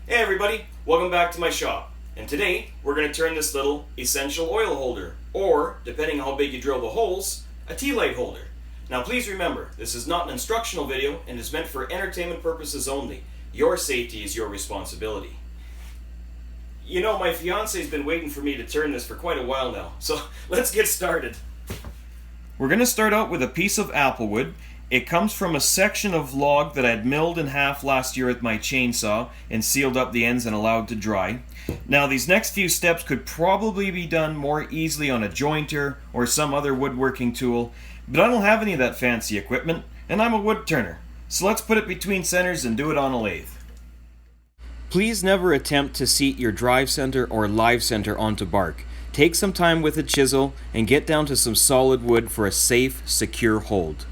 Hey everybody, welcome back to my shop. And today we're going to turn this little essential oil holder, or depending on how big you drill the holes, a Tealight holder. Now please remember, this is not an instructional video and is meant for entertainment purposes only. Your safety is your responsibility. You know, my fiance's been waiting for me to turn this for quite a while now, so let's get started. We're going to start out with a piece of apple wood. It comes from a section of log that I had milled in half last year with my chainsaw and sealed up the ends and allowed to dry. Now these next few steps could probably be done more easily on a jointer or some other woodworking tool, but I don't have any of that fancy equipment and I'm a wood turner. So let's put it between centers and do it on a lathe. Please never attempt to seat your drive center or live center onto bark. Take some time with a chisel and get down to some solid wood for a safe, secure hold.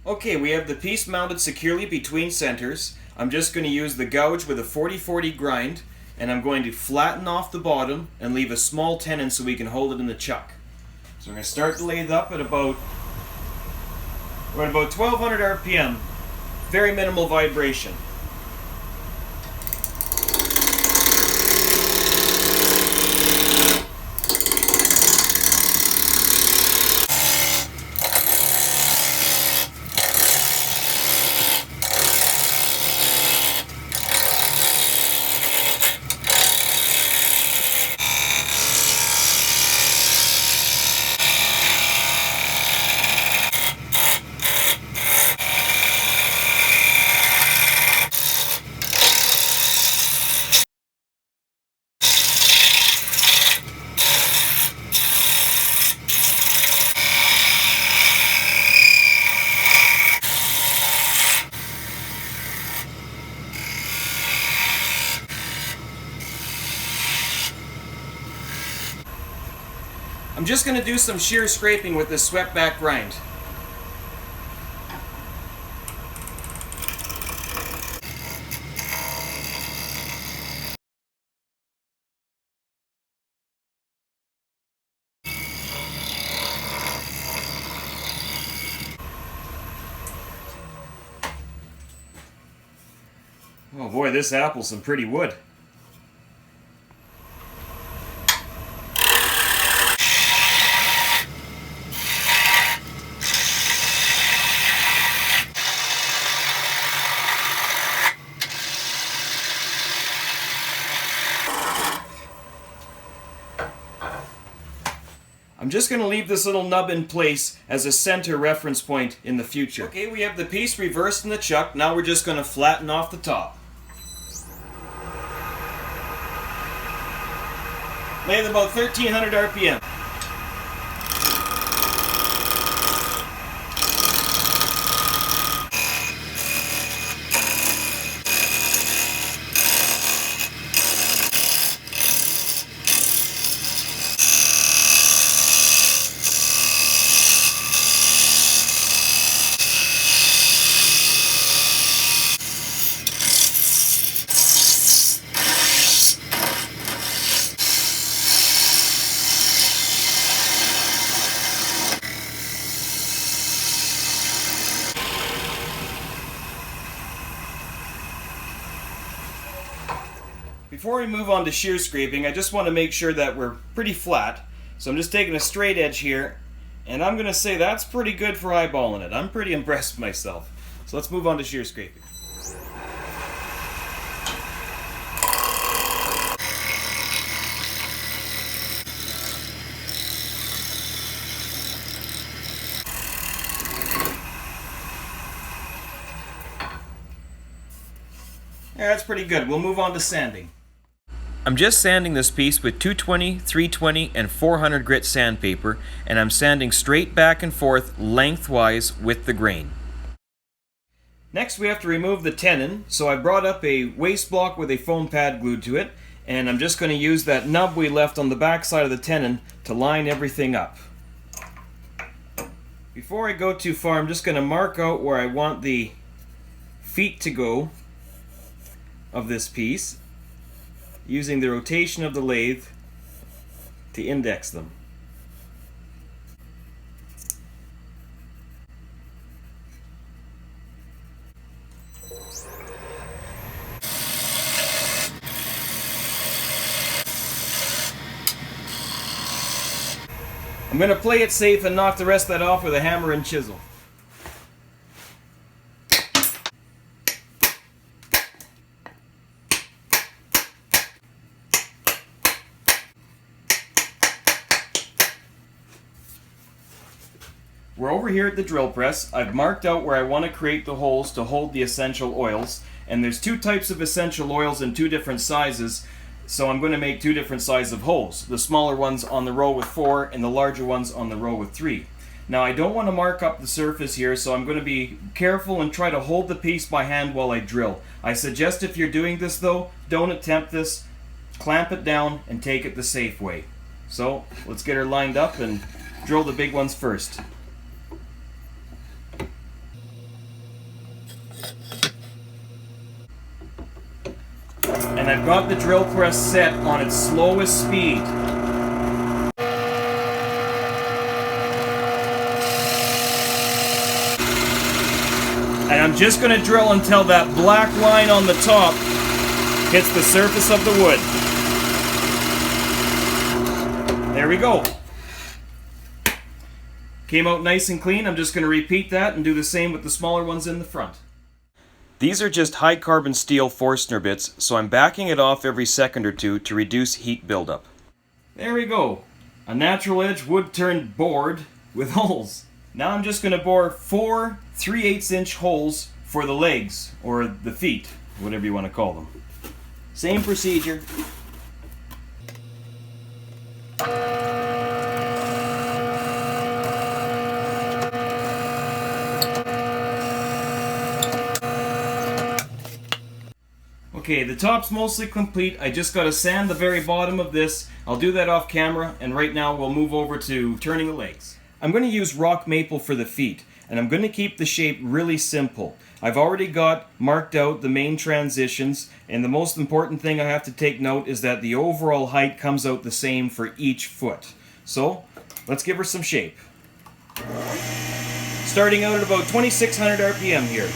Okay, we have the piece mounted securely between centers. I'm just going to use the gouge with a 40-40 grind, and I'm going to flatten off the bottom and leave a small tenon so we can hold it in the chuck. So we're going to start the lathe up at about 1200 RPM. Very minimal vibration. I'm just going to do some shear scraping with this swept back grind. Oh boy, this apple's some pretty wood. I'm just going to leave this little nub in place as a center reference point in the future. Okay, we have the piece reversed in the chuck. Now we're just going to flatten off the top. Lathe about 1300 RPM. Before we move on to shear scraping, I just want to make sure that we're pretty flat. So I'm just taking a straight edge here, and I'm going to say that's pretty good for eyeballing it. I'm pretty impressed with myself. So let's move on to shear scraping. Yeah, that's pretty good. We'll move on to sanding. I'm just sanding this piece with 220, 320, and 400 grit sandpaper, and I'm sanding straight back and forth lengthwise with the grain. Next we have to remove the tenon, so I brought up a waste block with a foam pad glued to it, and I'm just going to use that nub we left on the back side of the tenon to line everything up. Before I go too far, I'm just going to mark out where I want the feet to go of this piece, using the rotation of the lathe to index them. I'm going to play it safe and knock the rest of that off with a hammer and chisel. We're over here at the drill press. I've marked out where I want to create the holes to hold the essential oils. And there's two types of essential oils in two different sizes. So I'm going to make two different sizes of holes. The smaller ones on the row with 4 and the larger ones on the row with 3. Now I don't want to mark up the surface here, so I'm going to be careful and try to hold the piece by hand while I drill. I suggest if you're doing this though, don't attempt this. Clamp it down and take it the safe way. So let's get her lined up and drill the big ones first. And I've got the drill press set on its slowest speed. And I'm just going to drill until that black line on the top hits the surface of the wood. There we go. Came out nice and clean. I'm just going to repeat that and do the same with the smaller ones in the front. These are just high carbon steel Forstner bits, so I'm backing it off every second or two to reduce heat buildup. There we go. A natural edge wood turned board with holes. Now I'm just going to bore 4 3/8 inch holes for the legs, or the feet, whatever you want to call them. Same procedure. Okay, the top's mostly complete. I just got to sand the very bottom of this. I'll do that off camera, and right now we'll move over to turning the legs. I'm going to use rock maple for the feet, and I'm going to keep the shape really simple. I've already got marked out the main transitions, and the most important thing I have to take note is that the overall height comes out the same for each foot. So, let's give her some shape. Starting out at about 2600 RPM here.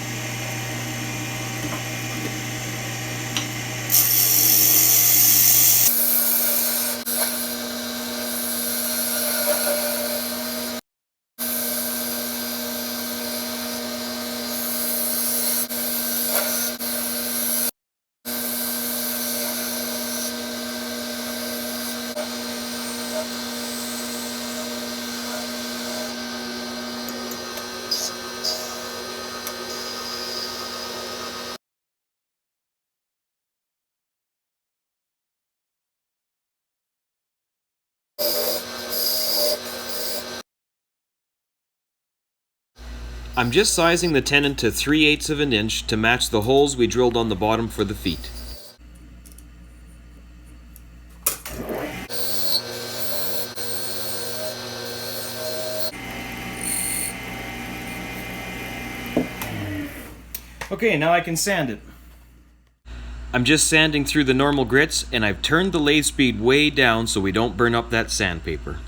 I'm just sizing the tenon to 3/8 of an inch to match the holes we drilled on the bottom for the feet. Okay, now I can sand it. I'm just sanding through the normal grits, and I've turned the lathe speed way down so we don't burn up that sandpaper.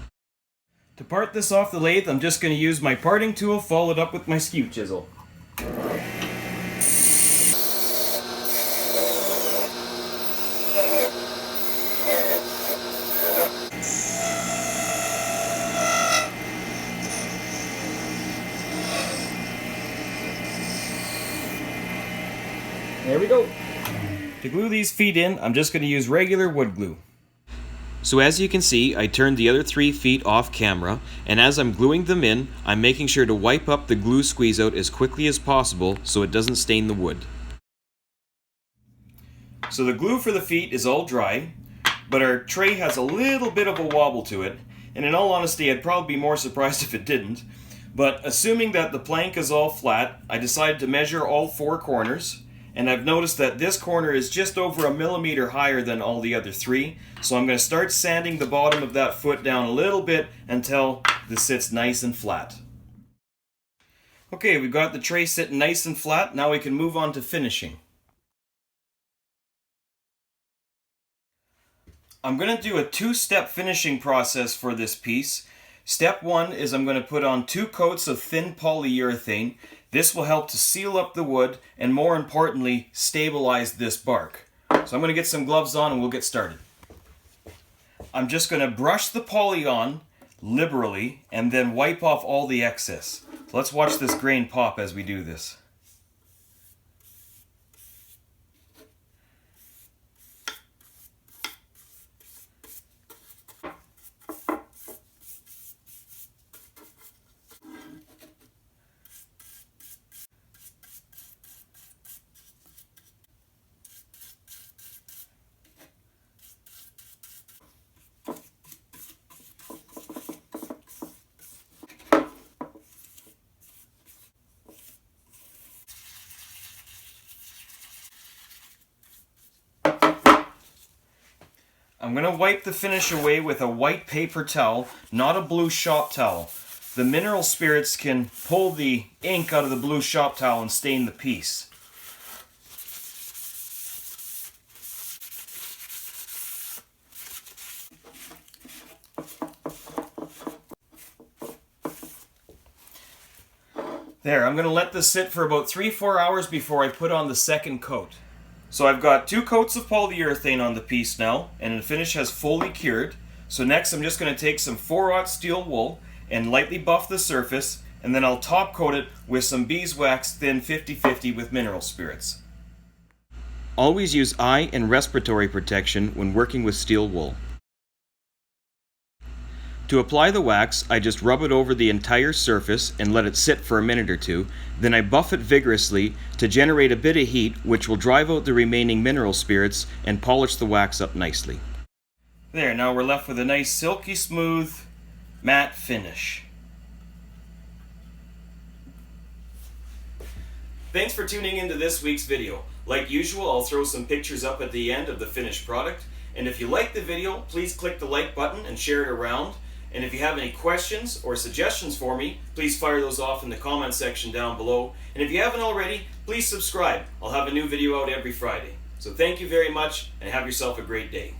To part this off the lathe, I'm just going to use my parting tool followed up with my skew chisel. There we go. To glue these feet in, I'm just going to use regular wood glue. So as you can see, I turned the other 3 feet off camera, and as I'm gluing them in, I'm making sure to wipe up the glue squeeze out as quickly as possible so it doesn't stain the wood. So the glue for the feet is all dry, but our tray has a little bit of a wobble to it, and in all honesty, I'd probably be more surprised if it didn't. But assuming that the plank is all flat, I decided to measure all 4 corners. And I've noticed that this corner is just over 1 millimeter higher than all the other 3. So I'm going to start sanding the bottom of that foot down a little bit until this sits nice and flat. Okay, we've got the tray sitting nice and flat. Now we can move on to finishing. I'm going to do a 2-step finishing process for this piece. Step 1 is I'm going to put on 2 coats of thin polyurethane. This will help to seal up the wood and, more importantly, stabilize this bark. So I'm going to get some gloves on and we'll get started. I'm just going to brush the poly on, liberally and then wipe off all the excess. So let's watch this grain pop as we do this. I'm going to wipe the finish away with a white paper towel, not a blue shop towel. The mineral spirits can pull the ink out of the blue shop towel and stain the piece. There, I'm going to let this sit for about 3-4 hours before I put on the second coat. So I've got 2 coats of polyurethane on the piece now, and the finish has fully cured. So next I'm just going to take some 4/0 steel wool and lightly buff the surface, and then I'll top coat it with some beeswax thin 50/50 with mineral spirits. Always use eye and respiratory protection when working with steel wool. To apply the wax, I just rub it over the entire surface and let it sit for a minute or two. Then I buff it vigorously to generate a bit of heat, which will drive out the remaining mineral spirits and polish the wax up nicely. There, now we're left with a nice silky smooth matte finish. Thanks for tuning into this week's video. Like usual, I'll throw some pictures up at the end of the finished product. And if you like the video, please click the like button and share it around. And if you have any questions or suggestions for me, please fire those off in the comment section down below. And if you haven't already, please subscribe. I'll have a new video out every Friday. So thank you very much and have yourself a great day.